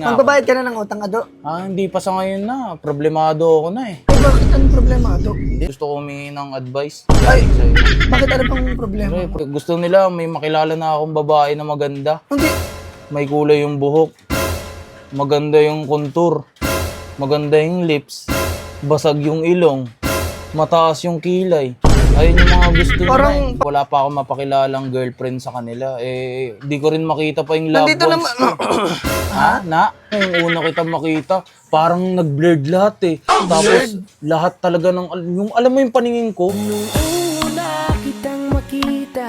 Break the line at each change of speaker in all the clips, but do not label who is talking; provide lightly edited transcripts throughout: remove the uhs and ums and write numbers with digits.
Magbabayad ka na ng utang, Ado?
Hindi pa sa ngayon na. Problemado ako na eh.
Ay, bakit anong problema, Ado?
Gusto ko humingi ng advice.
Ay,
Galing sa'yo.
bakit ano bang problema?
Pre, gusto nila may makilala na akong babae na maganda.
Hindi.
May kulay yung buhok. Maganda yung kontur. Maganda yung lips. Basag yung ilong. Mataas yung kilay. Ayun yung mga gusto nila
Parang-
eh. Wala pa ako mapakilalang girlfriend sa kanila. Eh, di ko rin makita pa yung love
Nandito
ones
naman.
ko. Ha? Yung una kita makita, parang nag-blurred lahat eh. Tapos, lahat talaga ng, yung, alam mo yung paningin ko,
Una kitang makita.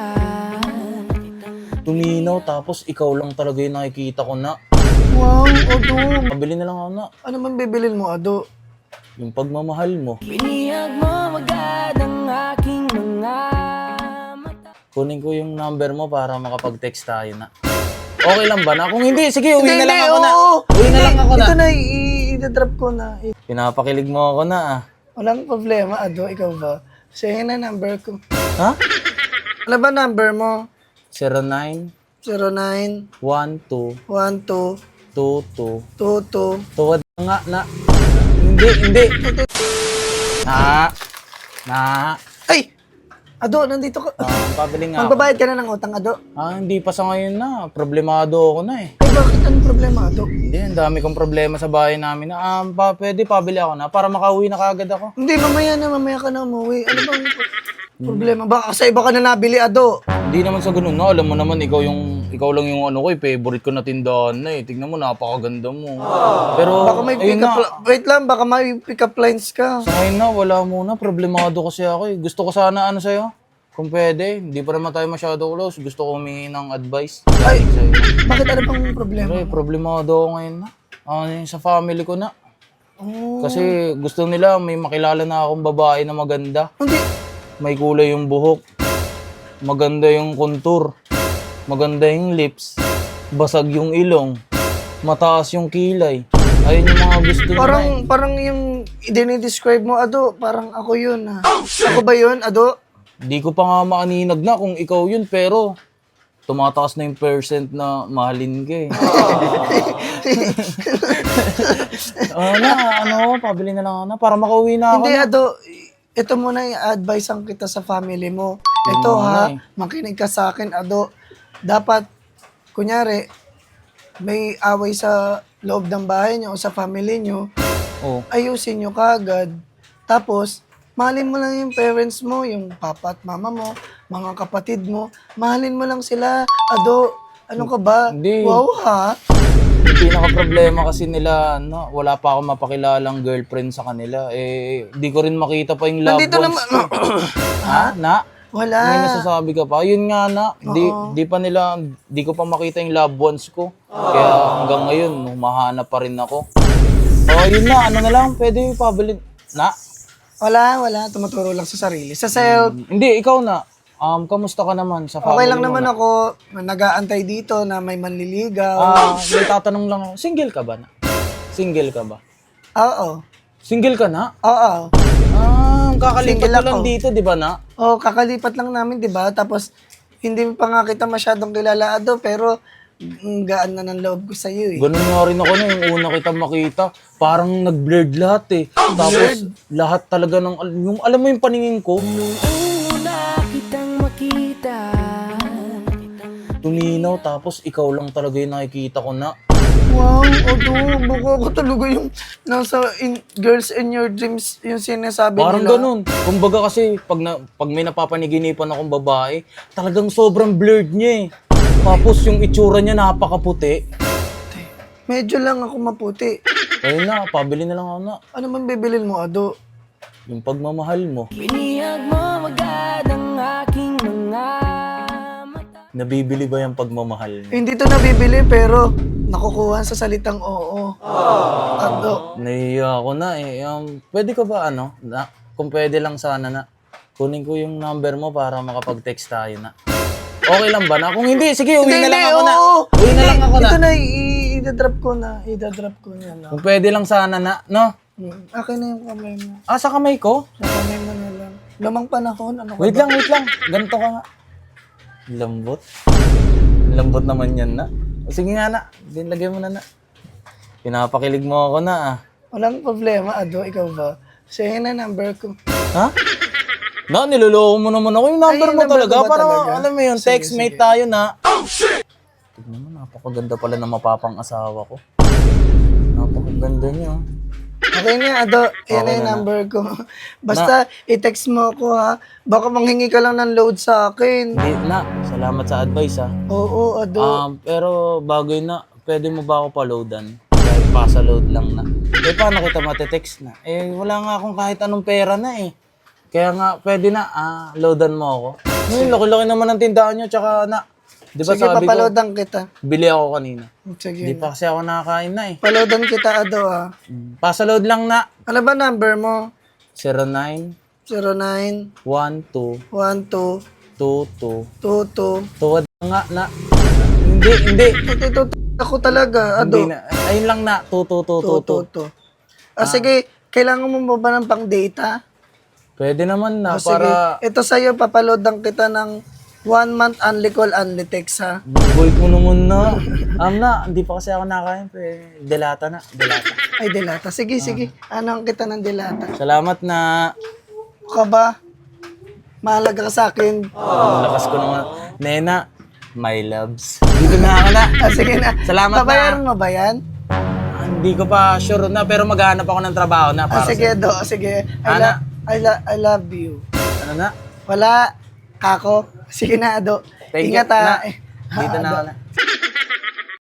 tuminaw, tapos ikaw lang talaga yung nakikita ko na.
Wow, Ado.
Pabili na lang ako na.
Ano man bibilin mo, Ado?
Yung pagmamahal mo.
Binihag mo agad ang aking mga mata.
Kunin ko yung number mo para makapag-text tayo na. Okay lang ba na? Kung hindi, sige, uwi na lang ako na.
oo.
Uwi na lang ako na.
Ito na, i-drop ko na.
Pinapakilig mo ako na ah.
Walang problema, Ado. Ikaw ba? Sige na number ko.
Ha?
Ano ba number mo?
09
09
12
12
22
22.
Tuwad nga na. Hindi. Na.
Ay! Ado, nandito ka.
Pabili nga ako.
Magbabayad ka na ng utang, Ado?
Hindi pa sa ngayon na. Problemado ako na eh.
Ay, bakit anong problema, Ado?
Hindi, ang dami kong problema sa bahay namin na pwede pabili ako na para makauwi na kagad ako.
Hindi, mamaya ka na umuwi. Ano bang problema? Baka sa iba ka na nabili, Ado.
Hindi naman sa ganun na. Alam mo naman, ikaw lang yung ano ko eh. Favorite ko na tindahan na eh. Tignan mo, napakaganda mo. Pero,
Baka may
ayun
pick up,
na.
wait lang, baka may pick up lines ka.
Sa ngayon na, wala muna. Problemado kasi ako eh. Gusto ko sana ano sa'yo. Kung pwede, hindi pa naman tayo masyado close. Gusto ko humingi ng advice.
Ay,
Galing sa'yo.
bakit ano bang problema?
Pre, problemado ako ngayon na. Yung sa family ko na.
Oh,
Kasi gusto nila may makilala na akong babae na maganda.
hindi.
May kulay yung buhok. Maganda yung kontur. Maganda yung lips. Basag yung ilong. Mataas yung kilay. Ayun yung mga gusto nila eh.
Parang yung dinidescribe mo, Ado, parang ako yun, ha? Ako ba yun, Ado?
Di ko pa nga maaninag na kung ikaw yun, pero tumataas na yung percent na mahalin ka eh. Pabili na lang ako na para makauwi na ako
Hindi,
na.
Ado, ito muna yung advice ang kita sa family mo. Ito, ha? Makinig ka sa akin, Ado. Dapat, kunyari, may away sa loob ng bahay nyo o sa family nyo,
Oh.
ayusin nyo kagad. Tapos, mahalin mo lang yung parents mo, yung papa at mama mo, mga kapatid mo. Mahalin mo lang sila. Ado, ano ka ba?
Hindi.
Wow, ha?
Yung pinaka-problema kasi nila, wala pa ako mapakilalang girlfriend sa kanila. Eh, di ko rin makita pa yung love
Nandito
ones
naman.
ko. Ha? Na?
Wala.
May nasasabi ka pa? Yun nga na. Di ko pa makita yung love ones ko. Kaya hanggang ngayon, humahanap pa rin ako. Yun na. Ano na lang, pwede pabili. Na?
Wala. Tumuturo lang sa sarili. Sa self,
Hindi, ikaw na. Kamusta ka naman sa family
okay lang
mo
naman
na?
ako. Nag-aantay dito na may manliligaw.
May tatanong lang ako. Single ka ba na? Single ka ba?
Oo.
Single ka na?
Oo.
Kakalipat
Single
ko lang
ako.
dito, di ba na?
Oh, kakalipat lang namin, 'di ba? Tapos hindi pa nga kita masyadong kilala, Ado, pero gaan na ng loob ko sa iyo, eh.
Ganun nga rin ako na yung una kita makita. Parang nag-blurred lahat eh. Tapos lahat talaga ng, yung, alam mo yung paningin ko,
Una kitang makita.
tuminaw tapos ikaw lang talaga yung nakikita ko na.
Wow, Ado, baka ko talaga yung nasa girls in your dreams yung sinasabi
Parang
nila.
ganun. Kumbaga kasi pag may napapaniginipan akong babae, talagang sobrang blurred niya eh. Tapos yung itsura niya napakaputi.
Medyo lang ako maputi.
Ayun na, pabili na lang ako na.
Ano man bibilin mo, Ado?
Yung pagmamahal mo.
Binihag mo agad ang aking mga mata.
Nabibili ba yung pagmamahal mo?
Hindi to nabibili pero nakukuha sa salitang oo. Ado.
Nahiya ako na eh. Pwede ko ba kung pwede lang sana na, kunin ko yung number mo para makapag-text tayo na. Okay lang ba na? Kung hindi, sige, uwi na lang ako na.
oo.
Uwi na lang ako na.
Ito na, i-drop ko na. I-drop ko na lang.
Kung pwede lang sana na, no?
Akin na yung kamay mo.
Sa kamay ko?
Sa kamay mo na lang. Lamang panahon, ano ka
Wait
ba?
lang. Ganito ka nga. Lambot. Lambot naman yan na. Sige nga na, dinlagay mo na na. Pinapakilig mo ako na ah.
Walang problema, Ado. Ikaw ba? Sige na, number ko.
Ha? Na, niloloko mo naman ako. Yung number
Ay,
mo
number
talaga.
ko ba
Parang,
talaga?
alam mo yun,
Sige,
textmate
sige.
tayo na. Oh, shit! Tignan mo, napakaganda pala ng mapapang asawa ko. Napakaganda niya.
Okay na, Ado. Yan na yung number ko. Basta, i-text mo ako, ha? Baka manghingi ka lang ng load sa akin.
Hindi na, salamat sa advice ha.
Oo, Ado.
Pero bago yun na, pwede mo ba ako pa-loadan? Kahit pasa-load lang na. Eh, paano kita matetext na? Eh, wala nga akong kahit anong pera na eh. Kaya nga, pwede na, loadan mo ako. Ngayon, laki-laki naman ang tindahan nyo, tsaka na. Di ba
Sige,
sabi ko,
papaloadan kita.
bili ako kanina.
Sige.
Hindi pa kasi ako nakakain na eh.
Paloadan kita, Ado, ha?
Pasa-load lang na.
Ano ba number mo?
09
09
12
12
22
22
Tuwad nga na. Hindi.
Ito ako talaga, Ado.
Hindi na. Ayun lang na. 2222.
Sige, kailangan mo ba ng pang-data?
Pwede naman na
Sige,
para...
ito sa'yo, papaloadan kita ng 1 month only call, only text, ha?
Boy ko naman na. Na, hindi pa kasi ako nakain. Delata na. Delata.
Ay, delata. Sige. Ano ang kita ng delata?
Salamat na.
Ka ba? Mahalaga ka sa akin.
Ang lakas ko naman. Nena, my loves. Dito na ako na.
Sige na.
Salamat na.
Babayaran mo ba yan?
Hindi ko pa sure na, pero maghahanap ako ng trabaho na para
Sige, Do. Sige.
Ana.
I love you.
Ano na?
Wala. Kako. Sige na, Do.
Thank you.
Ingat, ha.
Na. Dito na ako na.